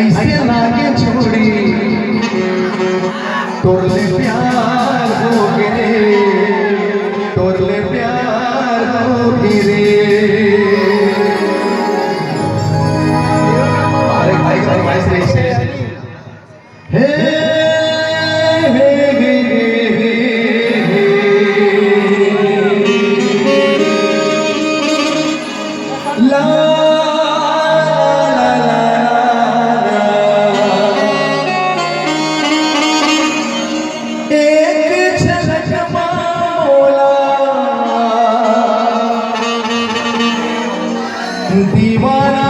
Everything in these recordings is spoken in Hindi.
ऐसे लागे छोड़ी तोरले प्यार हो गिरे, तोरले प्यार हो गिरे। अरे भाई हे दीवाना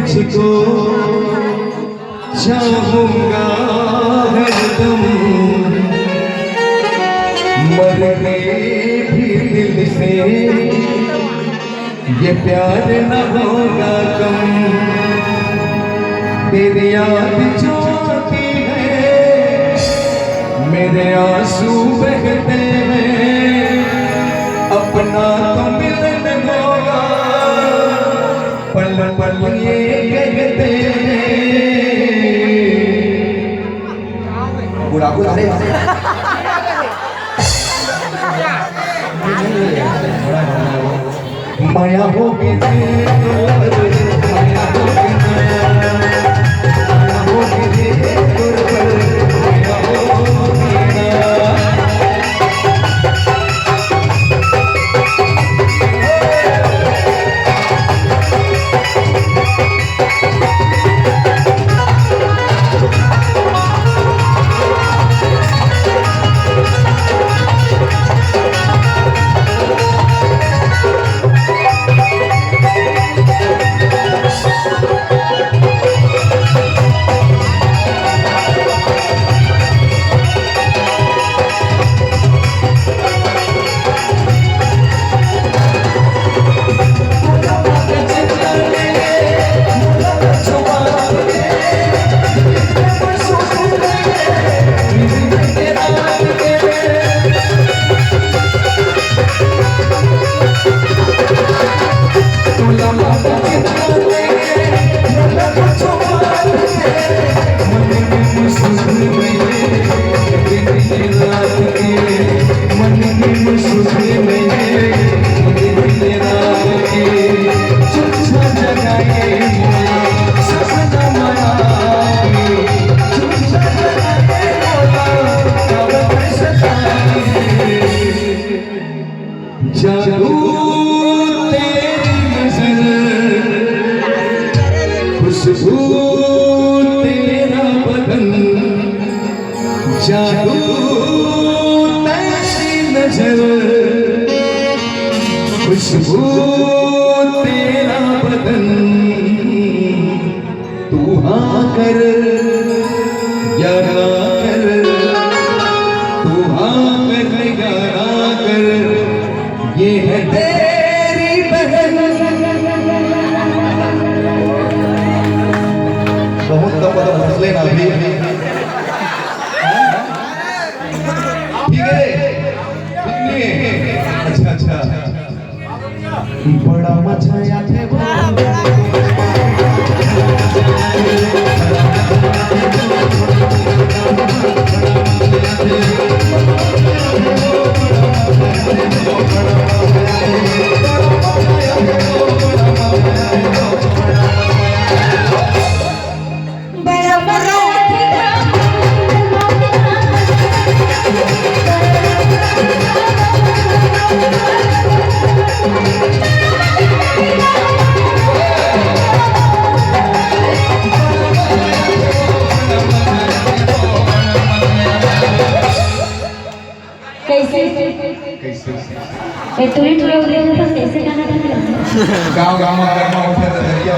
तुझको चाहूंगा हरदम, मरने भी दिल से ये प्यार न होगा कम। तेरी याद जो आती है मेरे आंसू बहते हैं, अपना तो मिलन होगा पल पल ये कहते हैं। बुरा बुरा माया हो गई माया हो गई खुशबू तेरा बदन जादू तेरी नजर खुशबू तेरा बदन तू हाँ कर या ना कर तू हाँ कर या ना कर ये है तेरी बहन बहुत दफा तो हंस लेना अभी ठीक है ठीक नहीं है अच्छा अच्छा बड़ा मजा आया थे तुरी तुरे उरे उरे कैसे गाना गा रहे गाँव गाँव में कर्मा उठा था दरिया